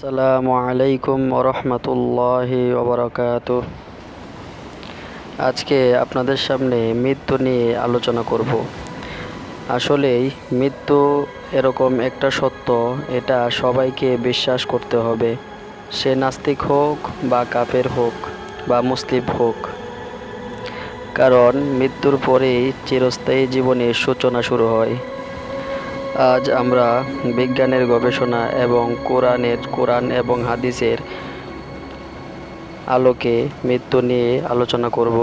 আসসালামু আলাইকুম ওরহমতুল্লাহি ওবরাকাতুহ। আজকে আপনাদের সামনে মৃত্যু নিয়ে আলোচনা করব। আসলেই মৃত্যু এরকম একটা সত্য, এটা সবাইকে বিশ্বাস করতে হবে। সে নাস্তিক হোক বা কাফের হোক বা মুসলিম হোক, কারণ মৃত্যুর পরেই চিরস্থায়ী জীবনের সূচনা শুরু হয়। আজ আমরা বিজ্ঞানের গবেষণা এবং কোরআন এবং হাদিসের আলোকে মৃত্যু নিয়ে আলোচনা করব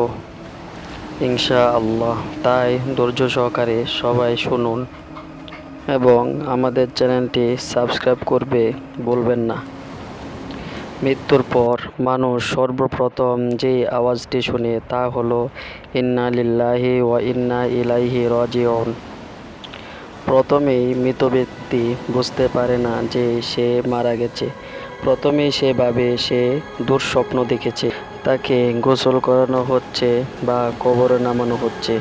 ইনশাআল্লাহ। তাই ধৈর্য সহকারে সবাই শুনুন এবং আমাদের চ্যানেলটি সাবস্ক্রাইব করবে ভুলবেন না। মৃত্যুর পর মানুষ সর্বপ্রথম যে আওয়াজটি শুনে তা হলো ইন্না লিল্লাহি ওয়া ইন্না ইলাইহি রাজিউন। প্রথমেই মৃত ব্যক্তি বুঝতে পারে না যে সে মারা গেছে। প্রথমেই সে ভাবে সে দুঃস্বপ্ন দেখেছে, তাকে গোসল করানো হচ্ছে বা কবরে নামানো হচ্ছে।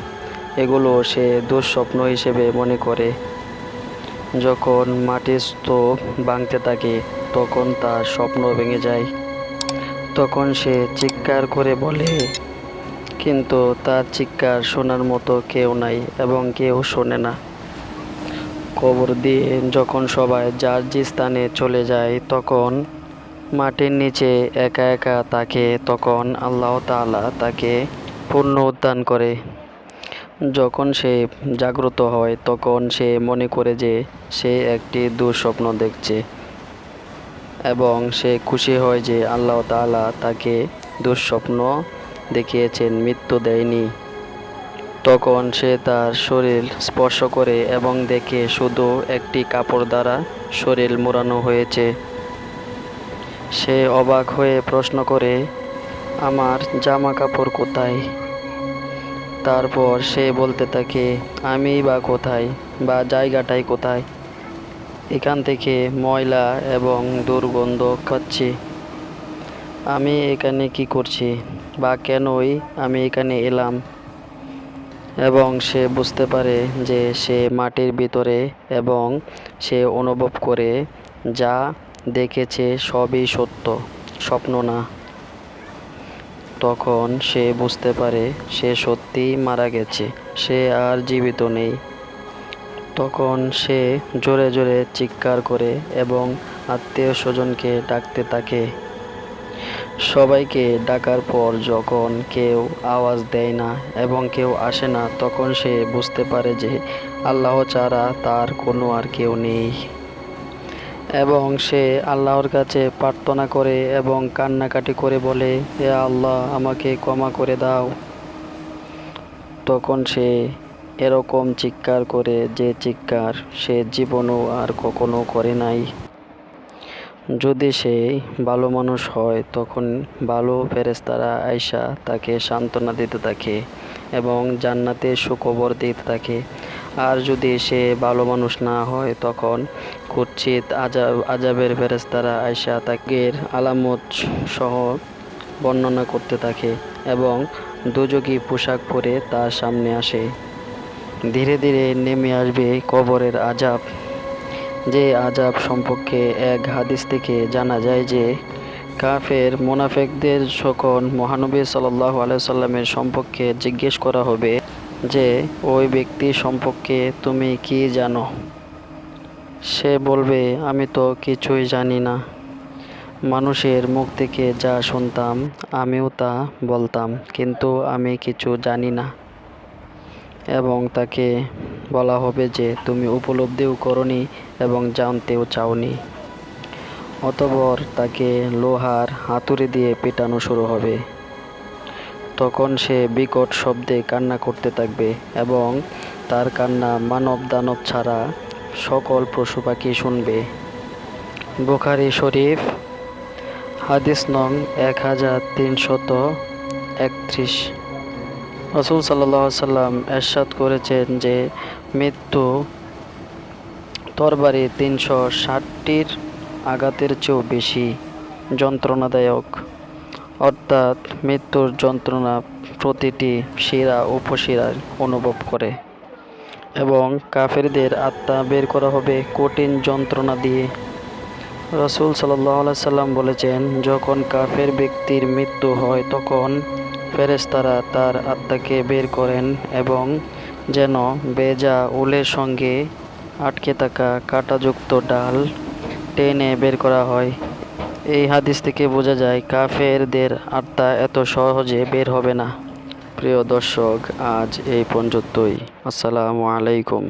এগুলো সে দুঃস্বপ্ন হিসেবে মনে করে। যখন মাটির স্তূপ ভাঙতে থাকে তখন তার স্বপ্ন ভেঙে যায়। তখন সে চিৎকার করে বলে, কিন্তু তার চিৎকার শোনার মতো কেউ নাই এবং কেউ শোনে না। কবর দিয়ে যখন সবাই যার যে স্থানে চলে যায় তখন মাটির নিচে একা একা থাকে। তখন আল্লাহ তাআলা তাকে পুণ্য উদ্ধার করে। যখন সে জাগ্রত হয় তখন সে মনে করে যে সে একটি দুঃস্বপ্ন দেখছে এবং সে খুশি হয় যে আল্লাহ তাআলা তাকে দুঃস্বপ্ন দেখিয়েছেন, মৃত্যু দেয়নি। তখন সে তার শরীর স্পর্শ করে এবং দেখে শুধু একটি কাপড় দ্বারা শরীর মোড়ানো হয়েছে। সে অবাক হয়ে প্রশ্ন করে, আমার জামা কাপড় কোথায়? তারপর সে বলতে থাকে, আমি বা কোথায় বা জায়গাটাই কোথায়? এখান থেকে ময়লা এবং দুর্গন্ধ পাচ্ছি। আমি এখানে কি করছি বা কেনই আমি এখানে এলাম? এবং সে বুঝতে পারে যে সে মাটির ভিতরে এবং সে অনুভব করে যা দেখেছে সবই সত্য, স্বপ্ন না। তখন সে বুঝতে পারে সে সত্যিই মারা গেছে, সে আর জীবিত নেই। তখন সে জোরে জোরে চিৎকার করে এবং আত্মীয় স্বজনকে ডাকতে থাকে। সবাইকে ডাকার পর যখন কেউ আওয়াজ দেয় না এবং কেউ আসে না, তখন সে বুঝতে পারে যে আল্লাহ ছাড়া তার কোনো আর কেউ নেই। এবং সে আল্লাহর কাছে প্রার্থনা করে এবং কান্নাকাটি করে বলে, হে আল্লাহ, আমাকে ক্ষমা করে দাও। তখন সে এরকম চিৎকার করে যে চিৎকার সে জীবনও আর কখনো করে নাই। যদি সে ভালো মানুষ হয় তখন ভালো ফেরেশতারা আইসা তাকে সান্ত্বনা দিতে থাকে এবং জান্নাতে সুখবর দিতে থাকে। আর যদি সে ভালো মানুষ না হয় তখন কুৎসিত আজাবের ফেরেশতারা আইসা তাকে আলামত সহ বর্ণনা করতে থাকে এবং দোজখী পোশাক পরে তার সামনে আসে। ধীরে ধীরে নেমে আসবে কবরের আজাব। যে আজাব সম্পর্কে এক হাদিস থেকে জানা যায় যে কাফের মুনাফিকদের যখন মহানবী সাল্লাল্লাহু আলাইহি সাল্লামের সম্পর্কে জিজ্ঞেস করা হবে যে ওই ব্যক্তি সম্পর্কে তুমি কি জানো, সে বলবে, আমি তো কিছুই জানি না। মানুষের মুখ থেকে যা শুনতাম আমিও তা বলতাম, কিন্তু আমি কিছু জানি না। এবং তাকে বলা হবে যে তুমি উপলব্ধিও করনি এবং জানতেও চাওনি। অতঃপর তাকে লোহার হাতুড়ি দিয়ে পেটানো শুরু হবে। তখন সে বিকট শব্দে কান্না করতে থাকবে এবং তার কান্না মানব দানব ছাড়া সকল পশু পাখি শুনবে। বুখারী শরীফ, হাদিস নং 1331। রাসূল সাল্লাল্লাহু আলাইহি সাল্লাম ইরশাদ করেছেন যে মৃত্যু তরবারি 360টির আঘাতের চেয়েও বেশি যন্ত্রণাদায়ক। অর্থাৎ মৃত্যুর যন্ত্রণা প্রতিটি শিরা উপশিরায় অনুভব করে এবং কাফেরদের আত্মা বের করা হবে কঠিন যন্ত্রণা দিয়ে। রাসূল সাল্লাল্লাহু আলাইহি সাল্লাম বলেছেন, যখন কাফের ব্যক্তির মৃত্যু হয় তখন ফেরেশতারা তার আত্মাকে বের করেন এবং যেন ভেজা উলের সঙ্গে আটকে থাকা কাঁটাযুক্ত ডাল টেনে বের করা হয়। এই হাদিস থেকে বোঝা যায় কাফেরদের আত্মা এত সহজে বের হবে না। প্রিয় দর্শক, আজ এই পর্যন্তই। আসসালামু আলাইকুম।